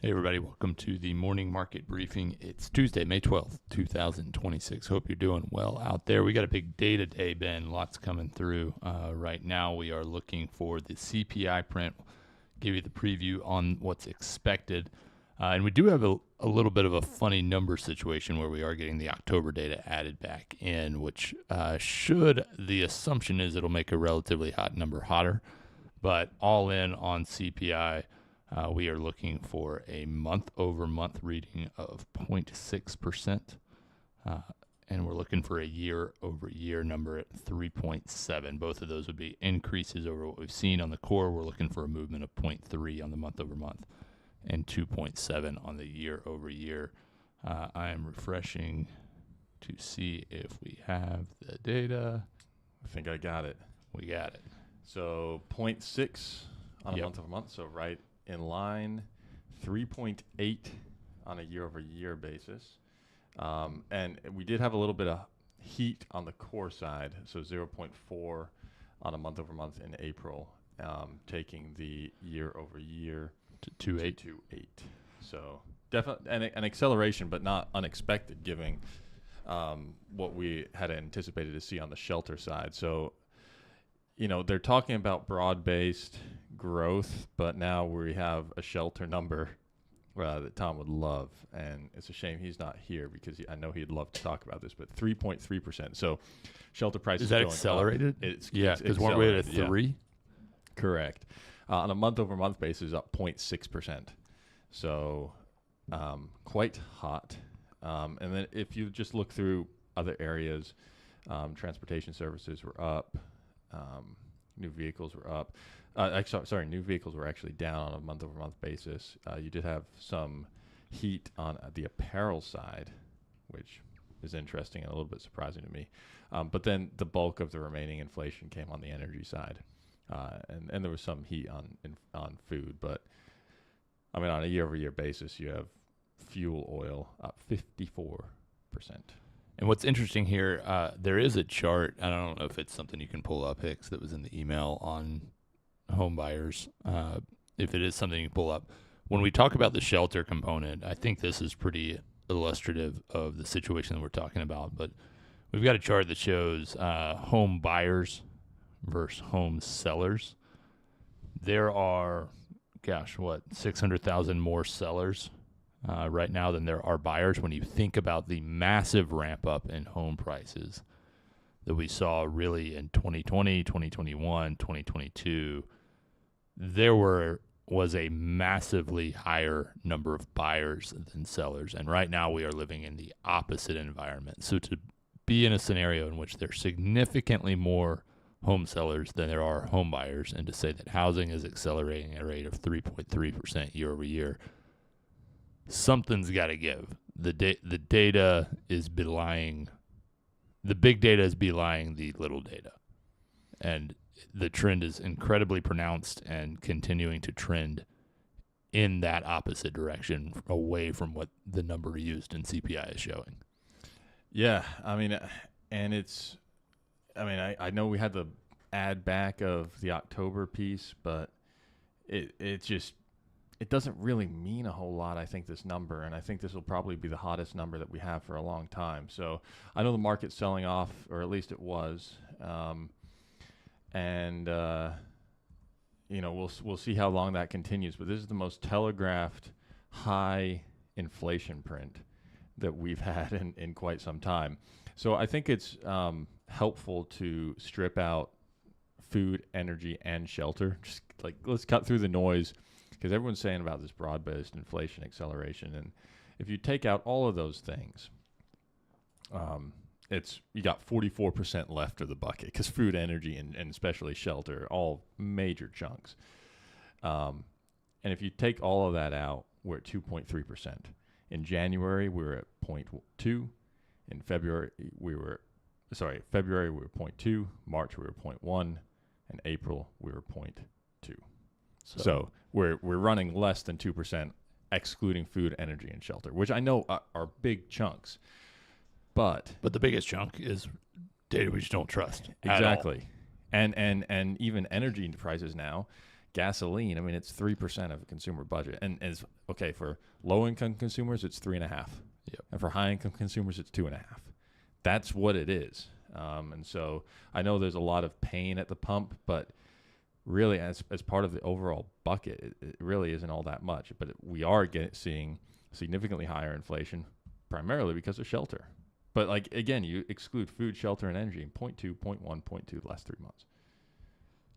Hey everybody, welcome to the morning market briefing. It's Tuesday, May 12th, 2026. Hope you're doing well out there. We got a big day today, Ben. Lots coming through. Right now we are looking for the CPI print. Give you the preview on what's expected. And we do have a little bit of a funny number situation where we are getting the October data added back in, which the assumption is it'll make a relatively hot number hotter. But all in on CPI, we are looking for a month-over-month reading of 0.6%, and we're looking for a year-over-year number at 3.7. Both of those would be increases over what we've seen on the core. We're looking for a movement of 0.3 on the month-over-month and 2.7 on the year-over-year. I am refreshing to see if we have the data. I think I got it. We got it. So 0.6 on a month-over-month, so right in line, 3.8 on a year-over-year basis. And we did have a little bit of heat on the core side, so 0.4 on a month-over-month in April, taking the year-over-year to 2.8. 2.8. So definitely an acceleration, but not unexpected, given what we had anticipated to see on the shelter side. So, you know, they're talking about broad-based growth, but now we have a shelter number that Tom would love, and it's a shame he's not here because I know he'd love to talk about this, but 3.3%. So shelter prices is that going accelerated? It's because weren't we at a 3? Yeah. Correct. On a month-over-month basis, up 0.6%. So quite hot. And then if you just look through other areas, transportation services were up. New vehicles were up. New vehicles were actually down on a month-over-month basis. You did have some heat on the apparel side, which is interesting and a little bit surprising to me. But then the bulk of the remaining inflation came on the energy side, and there was some heat on food. But I mean, on a year-over-year basis, you have fuel oil up 54%. And what's interesting here, there is a chart. I don't know if it's something you can pull up, Hicks, that was in the email on home buyers. If it is something you can pull up. When we talk about the shelter component, I think this is pretty illustrative of the situation that we're talking about. But we've got a chart that shows home buyers versus home sellers. There are, 600,000 more sellers right now than there are buyers. When you think about the massive ramp up in home prices that we saw really in 2020, 2021, 2022, there was a massively higher number of buyers than sellers. And right now we are living in the opposite environment. So to be in a scenario in which there's significantly more home sellers than there are home buyers, and to say that housing is accelerating at a rate of 3.3% year over year, something's got to give. The data is belying, the big data is belying the little data. And the trend is incredibly pronounced and continuing to trend in that opposite direction, away from what the number used in CPI is showing. Yeah, I mean, and I know we had the add back of the October piece, but it doesn't really mean a whole lot, I think, this number. And I think this will probably be the hottest number that we have for a long time. So I know the market's selling off, or at least it was. We'll see how long that continues. But this is the most telegraphed high inflation print that we've had in quite some time. So I think it's helpful to strip out food, energy, and shelter. Just let's cut through the noise, because everyone's saying about this broad-based inflation acceleration. And if you take out all of those things, you got 44% left of the bucket, because food, energy, and especially shelter are all major chunks. And if you take all of that out, we're at 2.3%. In January, we were at 0.2. In February, we were 0.2. March, we were 0.1. And April, we were 0.2. So we're running less than 2%, excluding food, energy, and shelter, which I know are big chunks. But the biggest chunk is data we just don't trust. Exactly. And even energy prices now gasoline, I mean, it's 3% of a consumer budget. And is okay for low-income consumers, it's 3.5%. Yep. And for high-income consumers, it's 2.5%. That's what it is. And so I know there's a lot of pain at the pump, but really as part of the overall bucket, it really isn't all that much. But we are seeing significantly higher inflation, primarily because of shelter. But like, again, you exclude food, shelter, and energy in 0.2, 0.1, 0.2 the last 3 months.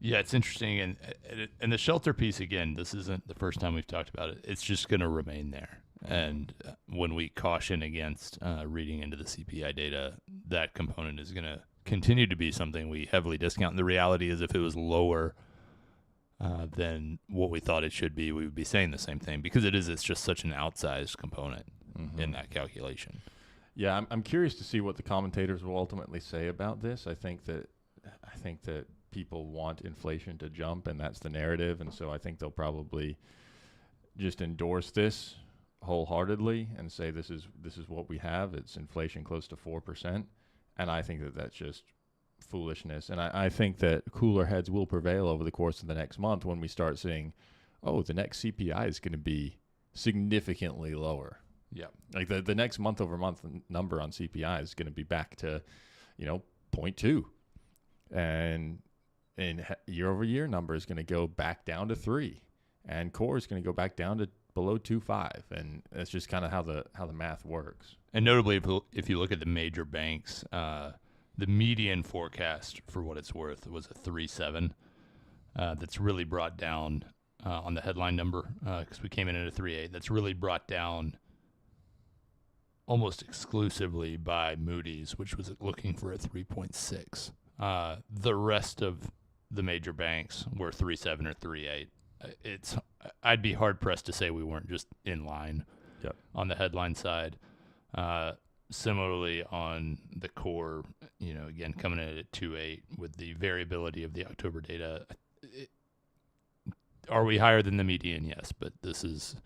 Yeah, it's interesting. And the shelter piece, again, this isn't the first time we've talked about it. It's just going to remain there. And when we caution against reading into the CPI data, that component is going to continue to be something we heavily discount. And the reality is if it was lower than what we thought it should be, we would be saying the same thing because it's just such an outsized component in that calculation. Yeah, I'm curious to see what the commentators will ultimately say about this. I think that people want inflation to jump, and that's the narrative. And so I think they'll probably just endorse this wholeheartedly and say this is what we have. It's inflation close to 4%, and I think that that's just foolishness. And I think that cooler heads will prevail over the course of the next month when we start seeing, oh, the next CPI is going to be significantly lower. Yeah, like the next month-over-month number on CPI is going to be back to, 0.2, and year-over-year number is going to go back down to 3, and core is going to go back down to below 2.5, and that's just kind of how the math works. And notably, if you look at the major banks, the median forecast, for what it's worth, was a 3.7. That's really brought down on the headline number because we came in at a 3.8. That's really brought down almost exclusively by Moody's, which was looking for a 3.6. The rest of the major banks were 3.7 or 3.8. I'd be hard pressed to say we weren't just in line on the headline side. Similarly on the core, again, coming in at 2.8 with the variability of the October data. Are we higher than the median? Yes, but this is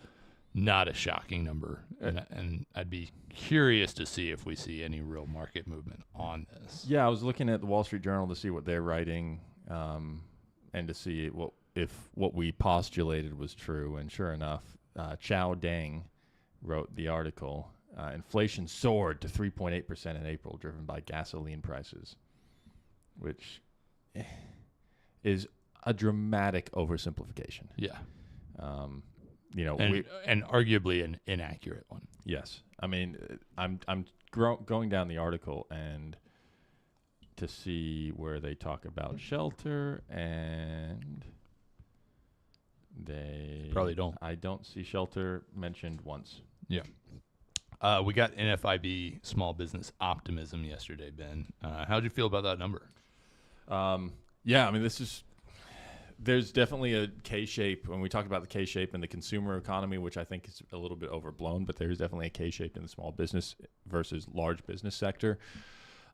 not a shocking number. And I'd be curious to see if we see any real market movement on this. Yeah, I was looking at the Wall Street Journal to see what they're writing and to see if what we postulated was true. And sure enough, Chow Deng wrote the article. Inflation soared to 3.8% in April, driven by gasoline prices, which is a dramatic oversimplification. Yeah. And arguably an inaccurate one. Yes. I mean, I'm going down the article and to see where they talk about shelter, and they probably don't. I don't see shelter mentioned once. Yeah. We got NFIB small business optimism yesterday, Ben. How'd you feel about that number? Yeah, I mean, there's definitely a K-shape when we talk about the K-shape in the consumer economy, which I think is a little bit overblown, but there's definitely a K-shape in the small business versus large business sector.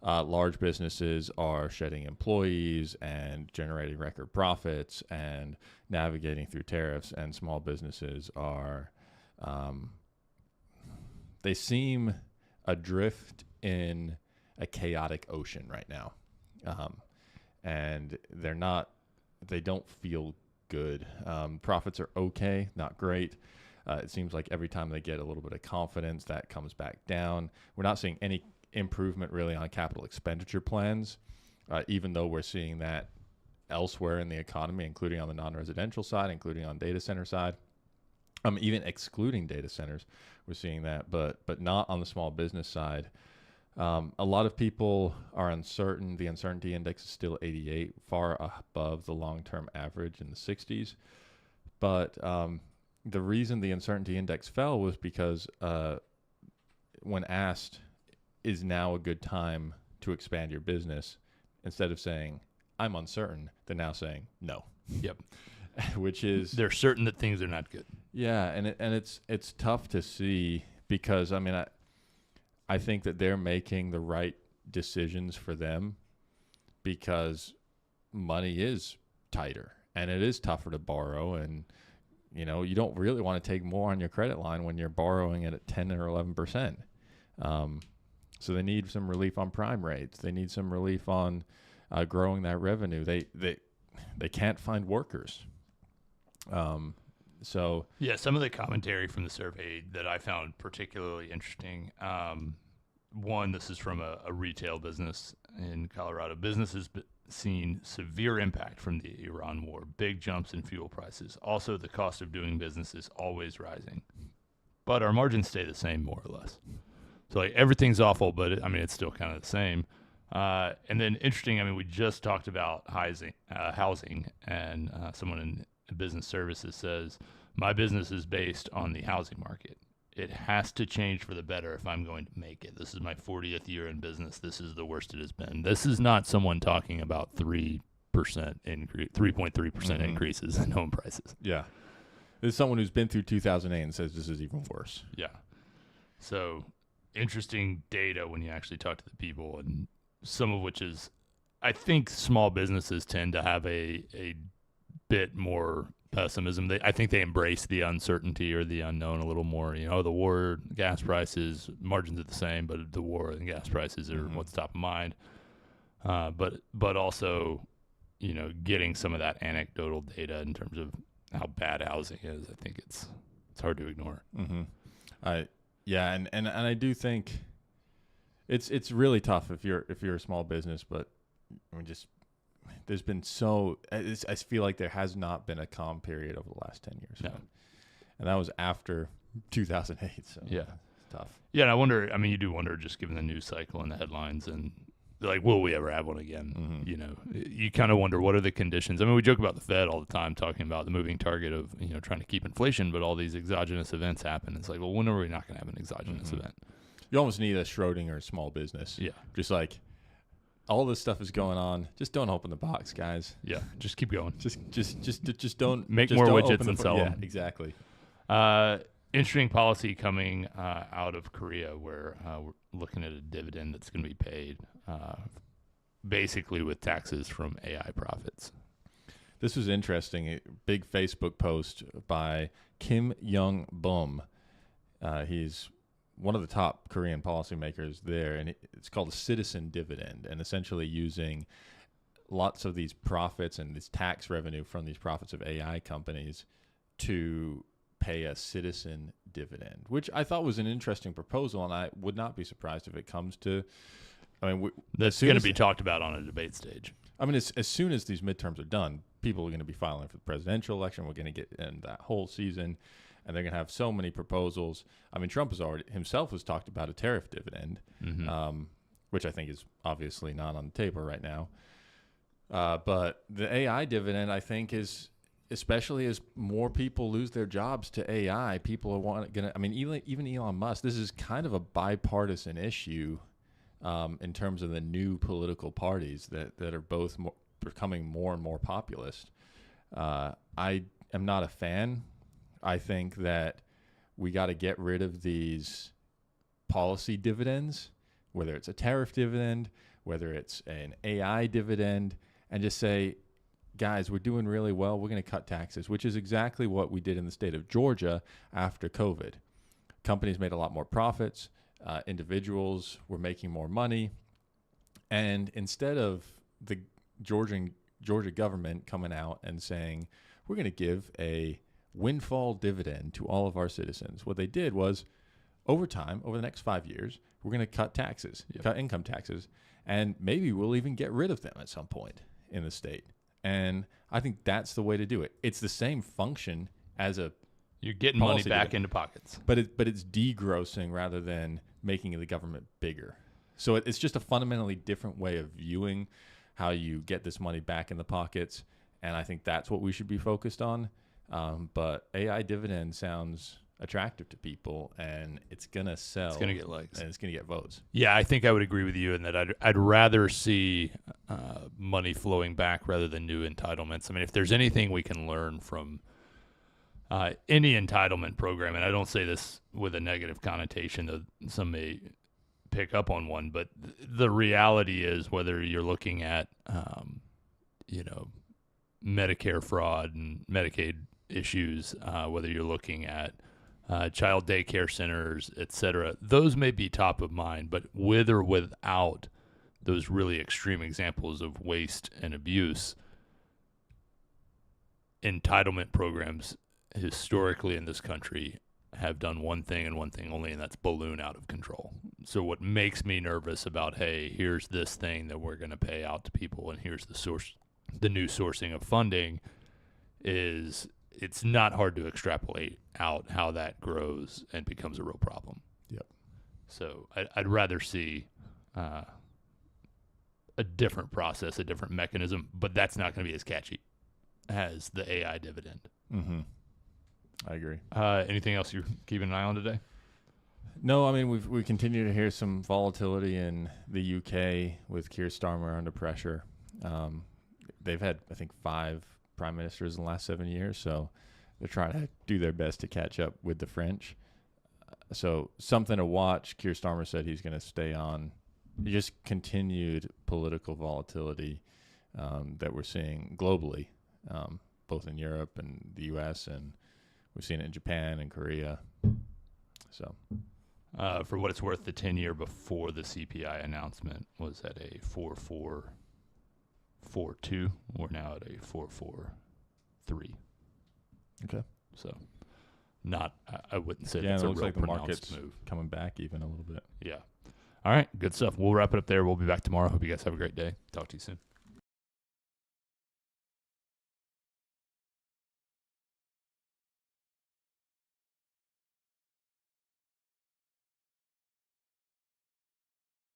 Large businesses are shedding employees and generating record profits and navigating through tariffs, and small businesses are they seem adrift in a chaotic ocean right now, and they don't feel good. Profits are okay, not great. It seems like every time they get a little bit of confidence, that comes back down. We're not seeing any improvement really on capital expenditure plans, even though we're seeing that elsewhere in the economy, including on the non-residential side, including on data center side. Even excluding data centers, we're seeing that, but not on the small business side. A lot of people are uncertain. The uncertainty index is still 88, far above the long-term average in the 60s. But the reason the uncertainty index fell was because when asked, is now a good time to expand your business, instead of saying, I'm uncertain, they're now saying no. Yep. Which is... They're certain that things are not good. Yeah, and it's tough to see because, I mean, I think that they're making the right decisions for them because money is tighter and it is tougher to borrow, and you don't really want to take more on your credit line when you're borrowing it at 10 or 11%. So they need some relief on prime rates. They need some relief on growing that revenue. They can't find workers. So Yeah, some of the commentary from the survey that I found particularly interesting. One, this is from a retail business in Colorado. Businesses seen severe impact from the Iran war, big jumps in fuel prices. Also, the cost of doing business is always rising. But our margins stay the same, more or less. So like everything's awful, but it's still kind of the same. And then interesting, we just talked about housing, and someone in business services says, my business is based on the housing market. It has to change for the better if I'm going to make it. This is my 40th year in business. This is the worst it has been. This is not someone talking about 3% increase, 3.3% increases in home prices. Yeah. This is someone who's been through 2008 and says this is even worse. Yeah. So interesting data when you actually talk to the people, and some of which is, I think small businesses tend to have a bit more pessimism. I think they embrace the uncertainty or the unknown a little more. The war, gas prices, margins are the same, but the war and gas prices are what's top of mind. But also, getting some of that anecdotal data in terms of how bad housing is, I think it's hard to ignore. Yeah, and I do think it's really tough if you're a small business, but there's been I feel like there has not been a calm period over the last 10 years. No. And that was after 2008. So yeah, it's tough. Yeah, and I wonder. You do wonder, just given the news cycle and the headlines, and like, will we ever have one again? You kind of wonder, what are the conditions? We joke about the Fed all the time, talking about the moving target of trying to keep inflation, but all these exogenous events happen. It's like, well, when are we not going to have an exogenous event? You almost need a Schrodinger small business. Yeah, just like, all this stuff is going on. Just don't open the box, guys. Yeah, just keep going. Just don't make just more don't widgets and sell them. Yeah, exactly. Interesting policy coming out of Korea, where we're looking at a dividend that's going to be paid, basically with taxes from AI profits. This was interesting. A big Facebook post by Kim Young Bum. He's one of the top Korean policymakers there, and it's called a citizen dividend, and essentially using lots of these profits and this tax revenue from these profits of AI companies to pay a citizen dividend, which I thought was an interesting proposal, and I would not be surprised if it comes to, that's going to be talked about on a debate stage. As soon as these midterms are done, people are going to be filing for the presidential election. We're going to get in that whole season, and they're going to have so many proposals. Trump himself has talked about a tariff dividend, which I think is obviously not on the table right now. But the AI dividend, I think, is, especially as more people lose their jobs to AI, people are even Elon Musk, this is kind of a bipartisan issue in terms of the new political parties that are both becoming more and more populist. I am not a fan. I think that we got to get rid of these policy dividends, whether it's a tariff dividend, whether it's an AI dividend, and just say, guys, we're doing really well. We're going to cut taxes, which is exactly what we did in the state of Georgia after COVID. Companies made a lot more profits. Individuals were making more money. And instead of the Georgia government coming out and saying, we're going to give a windfall dividend to all of our citizens, what they did was, over time, over the next 5 years, we're going to cut taxes, cut income taxes, and maybe we'll even get rid of them at some point in the state. And I think that's the way to do it. It's the same function as you're getting money back into pockets, but it's degrossing rather than making the government bigger. So it's just a fundamentally different way of viewing how you get this money back in the pockets, and I think that's what we should be focused on. But AI dividend sounds attractive to people, and it's gonna sell. It's gonna get legs, and it's gonna get votes. Yeah, I think I would agree with you in that I'd rather see money flowing back rather than new entitlements. If there's anything we can learn from any entitlement program, and I don't say this with a negative connotation, though some may pick up on one, but the reality is, whether you're looking at Medicare fraud and Medicaid issues, whether you're looking at child daycare centers, etc., those may be top of mind, but with or without those really extreme examples of waste and abuse, entitlement programs historically in this country have done one thing and one thing only, and that's balloon out of control. So what makes me nervous about, hey, here's this thing that we're going to pay out to people, and here's the new sourcing of funding, is it's not hard to extrapolate out how that grows and becomes a real problem. Yep. So I'd rather see a different process, a different mechanism, but that's not going to be as catchy as the AI dividend. Mm-hmm. I agree. Anything else you're keeping an eye on today? No, I mean, we continue to hear some volatility in the UK with Keir Starmer under pressure. They've had, I think, 5 prime ministers in the last 7 years, so they're trying to do their best to catch up with the French. So something to watch. Keir Starmer said he's going to stay on. Just continued political volatility that we're seeing globally, both in Europe and the U.S., and we've seen it in Japan and Korea. So, for what it's worth, the 10-year before the CPI announcement was at a 4.442. We're now at a 4.43. Okay. So, not. I wouldn't say Yeah, it's it a looks real like the pronounced market's move. coming back even a little bit. Yeah. All right. Good stuff. We'll wrap it up there. We'll be back tomorrow. Hope you guys have a great day. Talk to you soon.